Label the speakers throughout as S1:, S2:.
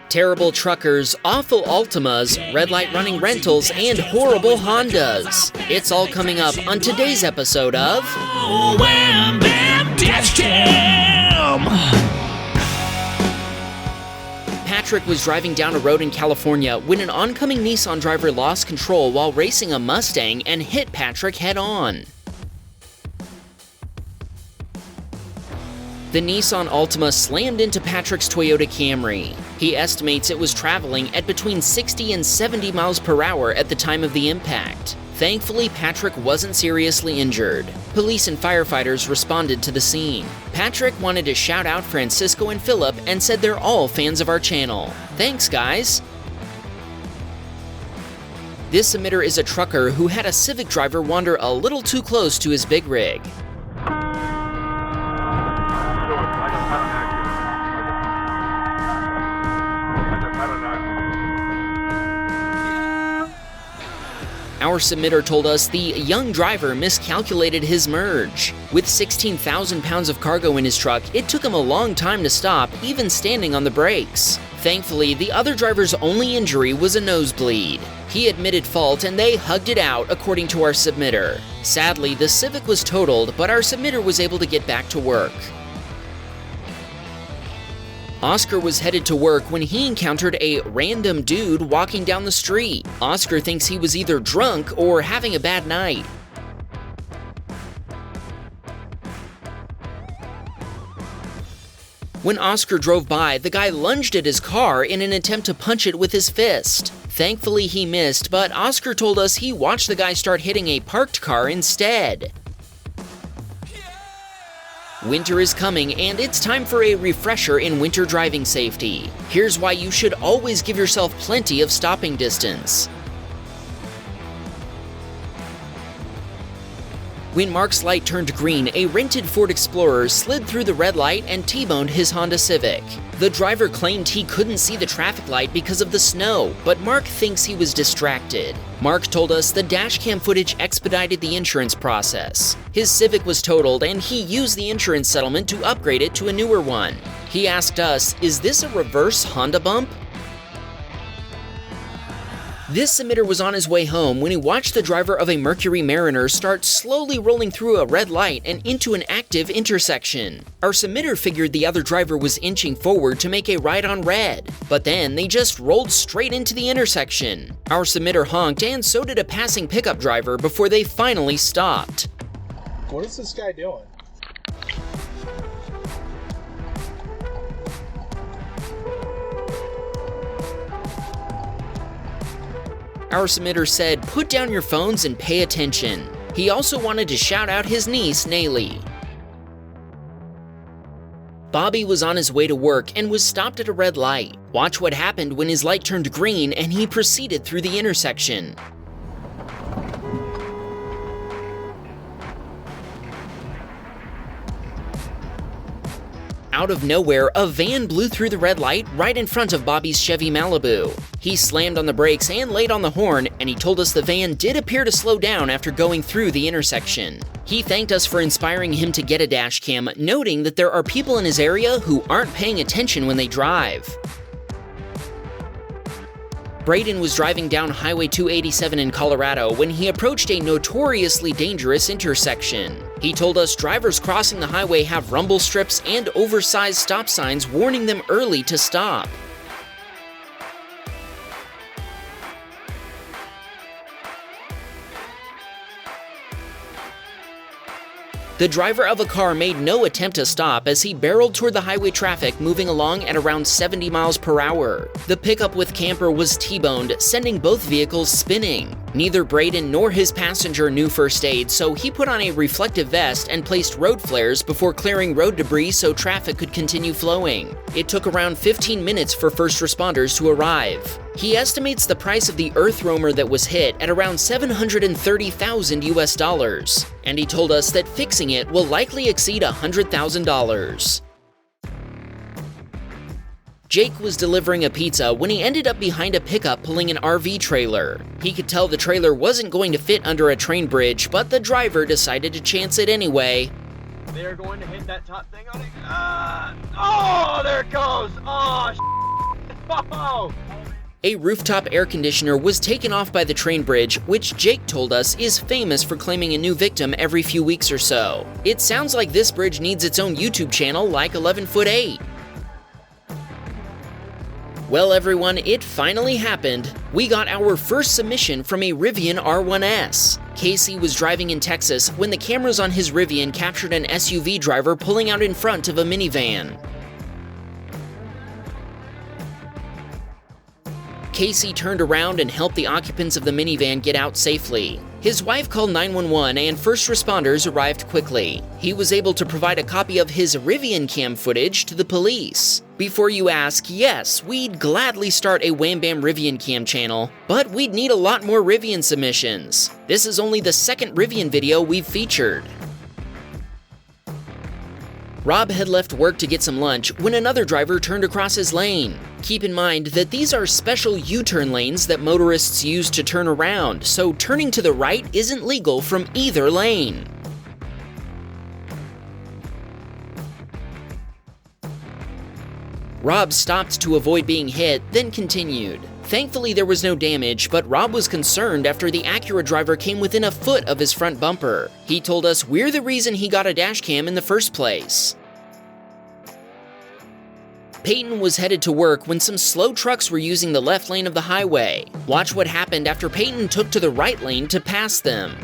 S1: Terrible truckers, awful Altimas, red light running rentals, and horrible Hondas. It's all coming up on today's episode of
S2: Wham, Bam, Dashcam!
S1: Patrick was driving down a road in California when an oncoming Nissan driver lost control while racing a Mustang and hit Patrick head-on. The Nissan Altima slammed into Patrick's Toyota Camry. He estimates it was traveling at between 60 and 70 miles per hour at the time of the impact. Thankfully, Patrick wasn't seriously injured. Police and firefighters responded to the scene. Patrick wanted to shout out Francisco and Philip and said they're all fans of our channel. Thanks, guys! This submitter is a trucker who had a Civic driver wander a little too close to his big rig. Our submitter told us the young driver miscalculated his merge. With 16,000 pounds of cargo in his truck, it took him a long time to stop, even standing on the brakes. Thankfully, the other driver's only injury was a nosebleed. He admitted fault and they hugged it out, according to our submitter. Sadly, the Civic was totaled, but our submitter was able to get back to work. Oscar was headed to work when he encountered a random dude walking down the street. Oscar thinks he was either drunk or having a bad night. When Oscar drove by, the guy lunged at his car in an attempt to punch it with his fist. Thankfully, he missed, but Oscar told us he watched the guy start hitting a parked car instead. Winter is coming, and it's time for a refresher in winter driving safety. Here's why you should always give yourself plenty of stopping distance. When Mark's light turned green, a rented Ford Explorer slid through the red light and T-boned his Honda Civic. The driver claimed he couldn't see the traffic light because of the snow, but Mark thinks he was distracted. Mark told us the dashcam footage expedited the insurance process. His Civic was totaled and he used the insurance settlement to upgrade it to a newer one. He asked us, "Is this a reverse Honda bump?" This submitter was on his way home when he watched the driver of a Mercury Mariner start slowly rolling through a red light and into an active intersection. Our submitter figured the other driver was inching forward to make a right on red, but then they just rolled straight into the intersection. Our submitter honked and so did a passing pickup driver before they finally stopped.
S3: What is this guy doing?
S1: Our submitter said, "Put down your phones and pay attention." He also wanted to shout out his niece, Nayli. Bobby was on his way to work and was stopped at a red light. Watch what happened when his light turned green and he proceeded through the intersection. Out of nowhere, a van blew through the red light right in front of Bobby's Chevy Malibu. He slammed on the brakes and laid on the horn, and he told us the van did appear to slow down after going through the intersection. He thanked us for inspiring him to get a dash cam, noting that there are people in his area who aren't paying attention when they drive. Braden was driving down Highway 287 in Colorado when he approached a notoriously dangerous intersection. He told us drivers crossing the highway have rumble strips and oversized stop signs warning them early to stop. The driver of a car made no attempt to stop as he barreled toward the highway traffic, moving along at around 70 miles per hour. The pickup with camper was T-boned, sending both vehicles spinning. Neither Braden nor his passenger knew first aid, so he put on a reflective vest and placed road flares before clearing road debris so traffic could continue flowing. It took around 15 minutes for first responders to arrive. He estimates the price of the earth roamer that was hit at around $730,000 US, and he told us that fixing it will likely exceed $100,000. Jake was delivering a pizza when he ended up behind a pickup pulling an RV trailer. He could tell the trailer wasn't going to fit under a train bridge, but the driver decided to chance it anyway.
S4: They're going to hit that top thing on it. Oh, there it goes. Oh,
S3: Oh!
S1: A rooftop air conditioner was taken off by the train bridge, which Jake told us is famous for claiming a new victim every few weeks or so. It sounds like this bridge needs its own YouTube channel like 11'8". Well everyone, it finally happened. We got our first submission from a Rivian R1S. Casey was driving in Texas when the cameras on his Rivian captured an SUV driver pulling out in front of a minivan. Casey turned around and helped the occupants of the minivan get out safely. His wife called 911 and first responders arrived quickly. He was able to provide a copy of his Rivian cam footage to the police. Before you ask, yes, we'd gladly start a Wham Bam Rivian cam channel, but we'd need a lot more Rivian submissions. This is only the second Rivian video we've featured. Rob had left work to get some lunch when another driver turned across his lane. Keep in mind that these are special U-turn lanes that motorists use to turn around, so turning to the right isn't legal from either lane. Rob stopped to avoid being hit, then continued. Thankfully there was no damage, but Rob was concerned after the Acura driver came within a foot of his front bumper. He told us we're the reason he got a dash cam in the first place. Peyton was headed to work when some slow trucks were using the left lane of the highway. Watch what happened after Peyton took to the right lane to pass them.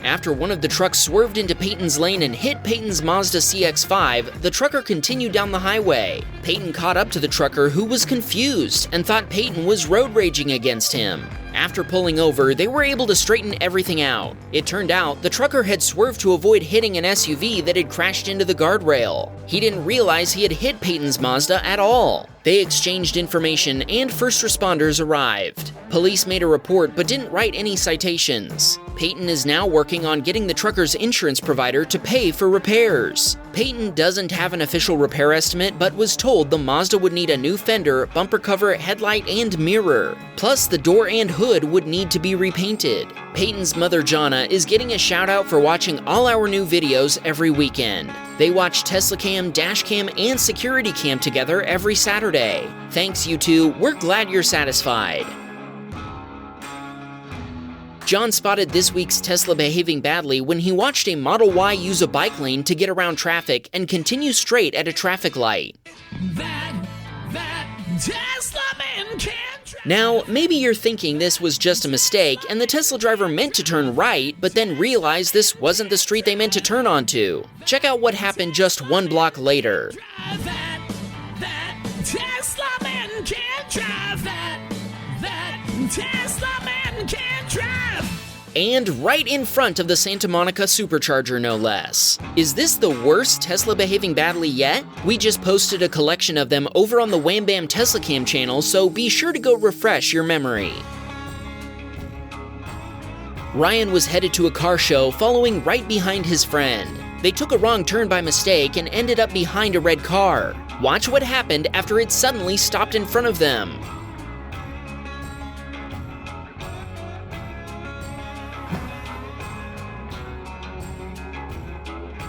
S1: After one of the trucks swerved into Peyton's lane and hit Peyton's Mazda CX-5, the trucker continued down the highway. Peyton caught up to the trucker, who was confused and thought Peyton was road raging against him. After pulling over, they were able to straighten everything out. It turned out the trucker had swerved to avoid hitting an SUV that had crashed into the guardrail. He didn't realize he had hit Peyton's Mazda at all. They exchanged information and first responders arrived. Police made a report but didn't write any citations. Peyton is now working on getting the trucker's insurance provider to pay for repairs. Peyton doesn't have an official repair estimate but was told the Mazda would need a new fender, bumper cover, headlight, and mirror. Plus, the door and hood would need to be repainted. Peyton's mother, Jonna, is getting a shout out for watching all our new videos every weekend. They watch Tesla Cam, Dashcam, and Security Cam together every Saturday. Thanks, you two. We're glad you're satisfied. John spotted this week's Tesla behaving badly when he watched a Model Y use a bike lane to get around traffic and continue straight at a traffic light.
S2: That Tesla man can't drive.
S1: Now, maybe you're thinking this was just a mistake and the Tesla driver meant to turn right, but then realized this wasn't the street they meant to turn onto. Check out what happened just one block later.
S2: That Tesla man can't drive. That Tesla man can't drive.
S1: And right in front of the Santa Monica supercharger, no less. Is this the worst Tesla behaving badly yet? We just posted a collection of them over on the Wham Bam Tesla Cam channel, so be sure to go refresh your memory. Ryan was headed to a car show following right behind his friend. They took a wrong turn by mistake and ended up behind a red car. Watch what happened after it suddenly stopped in front of them.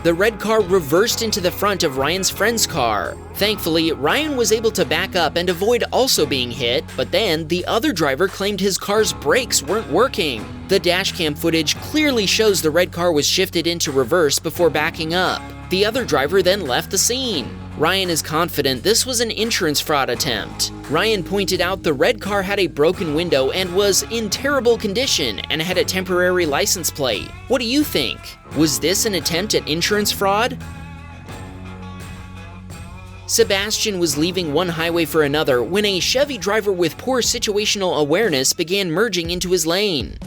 S1: The red car reversed into the front of Ryan's friend's car. Thankfully, Ryan was able to back up and avoid also being hit, but then the other driver claimed his car's brakes weren't working. The dashcam footage clearly shows the red car was shifted into reverse before backing up. The other driver then left the scene. Ryan is confident this was an insurance fraud attempt. Ryan pointed out the red car had a broken window and was in terrible condition and had a temporary license plate. What do you think? Was this an attempt at insurance fraud? Sebastian was leaving one highway for another when a Chevy driver with poor situational awareness began merging into his lane.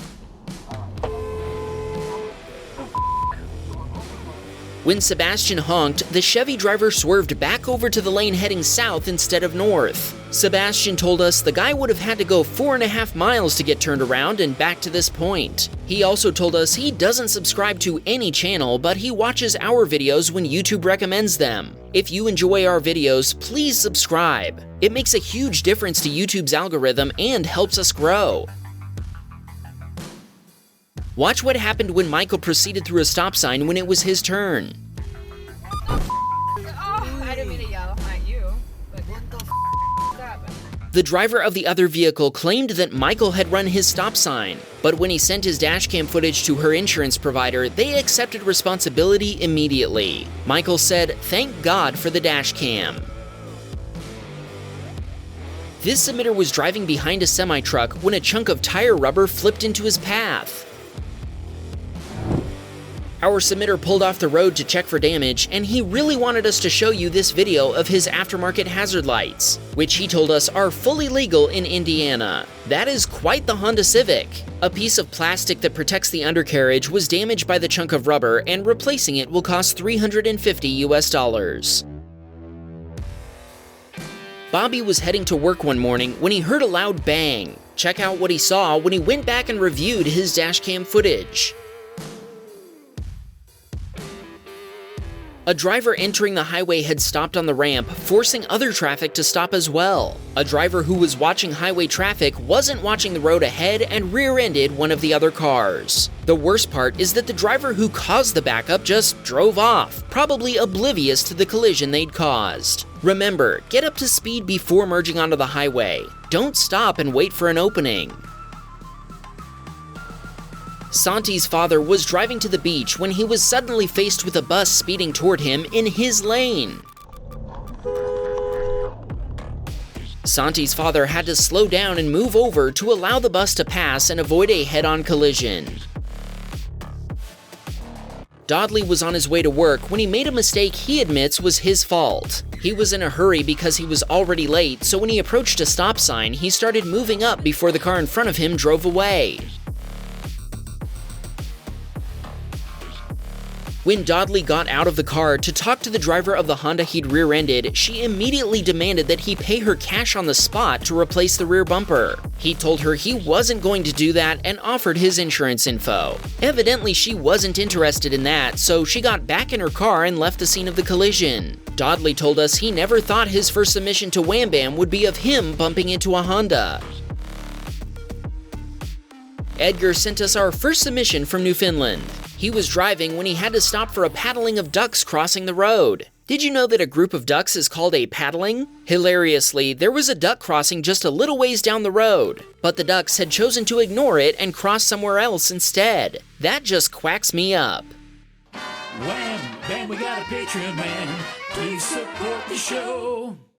S1: When Sebastian honked, the Chevy driver swerved back over to the lane heading south instead of north. Sebastian told us the guy would have had to go 4.5 miles to get turned around and back to this point. He also told us he doesn't subscribe to any channel, but he watches our videos when YouTube recommends them. If you enjoy our videos, please subscribe. It makes a huge difference to YouTube's algorithm and helps us grow. Watch what happened when Michael proceeded through a stop sign when it was his turn.
S4: Oh, I didn't mean to yell at you, but what the f*** happened?
S1: The driver of the other vehicle claimed that Michael had run his stop sign, but when he sent his dashcam footage to her insurance provider, they accepted responsibility immediately. Michael said, "Thank God for the dashcam." This submitter was driving behind a semi-truck when a chunk of tire rubber flipped into his path. Our submitter pulled off the road to check for damage, and he really wanted us to show you this video of his aftermarket hazard lights, which he told us are fully legal in Indiana. That is quite the Honda Civic. A piece of plastic that protects the undercarriage was damaged by the chunk of rubber, and replacing it will cost $350 US. Bobby was heading to work one morning when he heard a loud bang. Check out what he saw when he went back and reviewed his dashcam footage. A driver entering the highway had stopped on the ramp, forcing other traffic to stop as well. A driver who was watching highway traffic wasn't watching the road ahead and rear-ended one of the other cars. The worst part is that the driver who caused the backup just drove off, probably oblivious to the collision they'd caused. Remember, get up to speed before merging onto the highway. Don't stop and wait for an opening. Santi's father was driving to the beach when he was suddenly faced with a bus speeding toward him in his lane. Santi's father had to slow down and move over to allow the bus to pass and avoid a head-on collision. Dodley was on his way to work when he made a mistake he admits was his fault. He was in a hurry because he was already late, so when he approached a stop sign, he started moving up before the car in front of him drove away. When Dodley got out of the car to talk to the driver of the Honda he'd rear-ended, she immediately demanded that he pay her cash on the spot to replace the rear bumper. He told her he wasn't going to do that and offered his insurance info. Evidently, she wasn't interested in that, so she got back in her car and left the scene of the collision. Dodley told us he never thought his first submission to Wham Bam would be of him bumping into a Honda. Edgar sent us our first submission from Newfoundland. He was driving when he had to stop for a paddling of ducks crossing the road. Did you know that a group of ducks is called a paddling? Hilariously, there was a duck crossing just a little ways down the road, but the ducks had chosen to ignore it and cross somewhere else instead. That just quacks me up.
S2: Wham, bam, we got a Patreon man. Please support the show.